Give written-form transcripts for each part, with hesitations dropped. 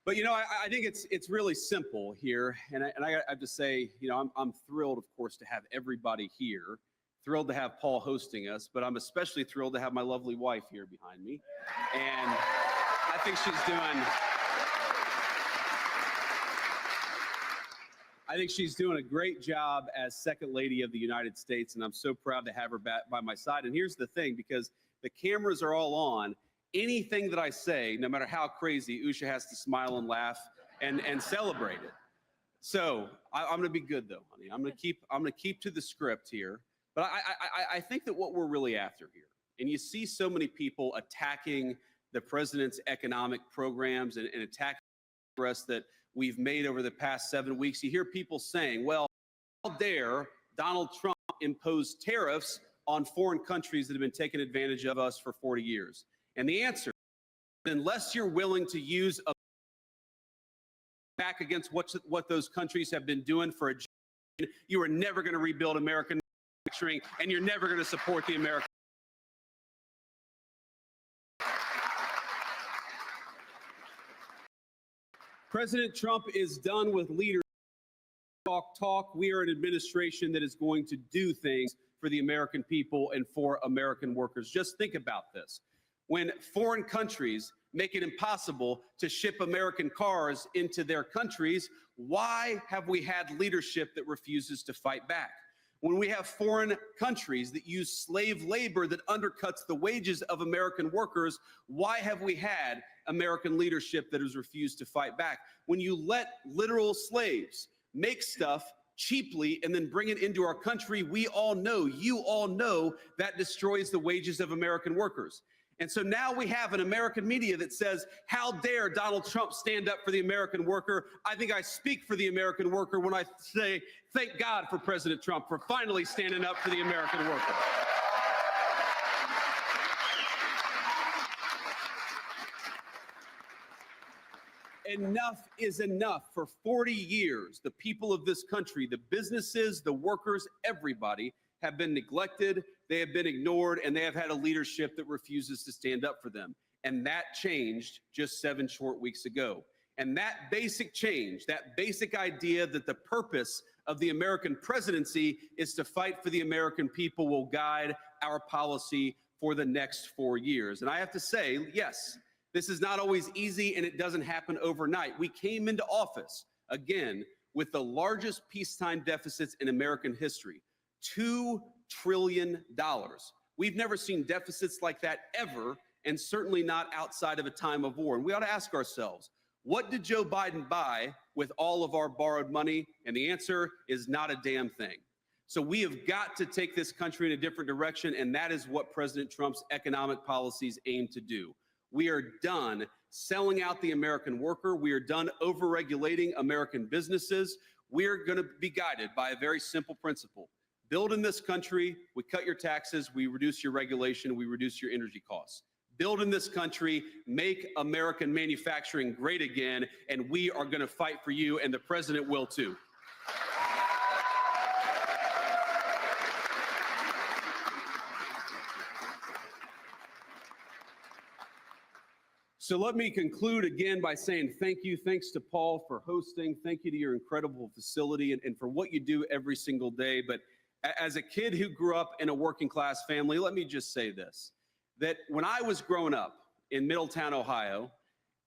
But I think it's really simple here, and I have to say, I'm thrilled, of course, to have everybody here. Thrilled to have Paul hosting us, but I'm especially thrilled to have my lovely wife here behind me, and I think she's doing a great job as Second Lady of the United States, and I'm so proud to have her back by my side. And here's the thing, because the cameras are all on, anything that I say, no matter how crazy, Usha has to smile and laugh and celebrate it. So I'm going to be good, though, honey. I'm going to keep to the script here. But I think that what we're really after here, and you see so many people attacking the president's economic programs and attacking the progress that we've made over the past 7 weeks. You hear people saying, well, how dare Donald Trump impose tariffs on foreign countries that have been taking advantage of us for 40 years? And the answer, unless you're willing to use a back against what those countries have been doing for a generation, you are never going to rebuild American manufacturing, and you're never going to support the American. President Trump is done with leaders talk. We are an administration that is going to do things for the American people and for American workers. Just think about this. When foreign countries make it impossible to ship American cars into their countries, why have we had leadership that refuses to fight back? When we have foreign countries that use slave labor that undercuts the wages of American workers, why have we had American leadership that has refused to fight back? When you let literal slaves make stuff cheaply and then bring it into our country, we all know, you all know, that destroys the wages of American workers. And so now we have an American media that says, how dare Donald Trump stand up for the American worker? I think I speak for the American worker when I say, thank God for President Trump for finally standing up for the American worker. Enough is enough. For 40 years, the people of this country, the businesses, the workers, everybody have been neglected, they have been ignored, and they have had a leadership that refuses to stand up for them. And that changed just 7 short weeks ago. And that basic change, that basic idea that the purpose of the American presidency is to fight for the American people, will guide our policy for the next 4 years. And I have to say, yes, this is not always easy, and it doesn't happen overnight. We came into office, again, with the largest peacetime deficits in American history. $2 trillion. We've never seen deficits like that ever, and certainly not outside of a time of war. And we ought to ask ourselves, what did Joe Biden buy with all of our borrowed money? And the answer is not a damn thing. So we have got to take this country in a different direction, and that is what President Trump's economic policies aim to do. We are done selling out the American worker. We are done overregulating American businesses. We're going to be guided by a very simple principle. Build in this country, we cut your taxes, we reduce your regulation, we reduce your energy costs. Build in this country, make American manufacturing great again, and we are going to fight for you, and the president will too. So let me conclude again by saying thank you. Thanks to Paul for hosting. Thank you to your incredible facility and for what you do every single day. But as a kid who grew up in a working class family, let me just say this, that when I was growing up in Middletown, Ohio,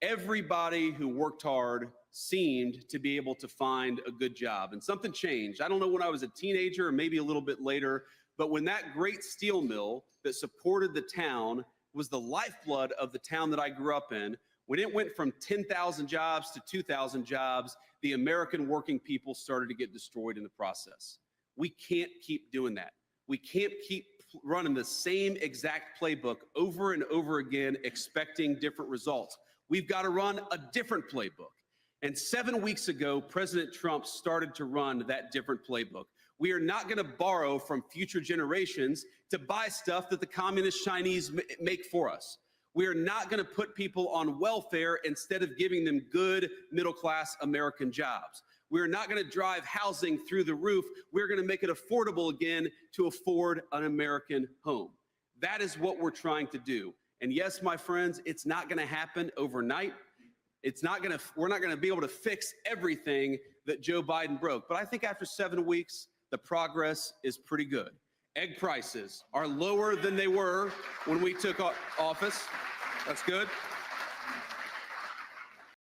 everybody who worked hard seemed to be able to find a good job. And something changed. I don't know when I was a teenager or maybe a little bit later, but when that great steel mill that supported the town was the lifeblood of the town that I grew up in, when it went from 10,000 jobs to 2,000 jobs, the American working people started to get destroyed in the process. We can't keep doing that. We can't keep running the same exact playbook over and over again, expecting different results. We've got to run a different playbook. And 7 weeks ago, President Trump started to run that different playbook. We are not going to borrow from future generations to buy stuff that the communist Chinese make for us. We are not going to put people on welfare instead of giving them good middle-class American jobs. We're not going to drive housing through the roof. We're going to make it affordable again to afford an American home. That is what we're trying to do. And yes, my friends, it's not going to happen overnight. We're not gonna be able to fix everything that Joe Biden broke. But I think after 7 weeks, the progress is pretty good. Egg prices are lower than they were when we took office. That's good.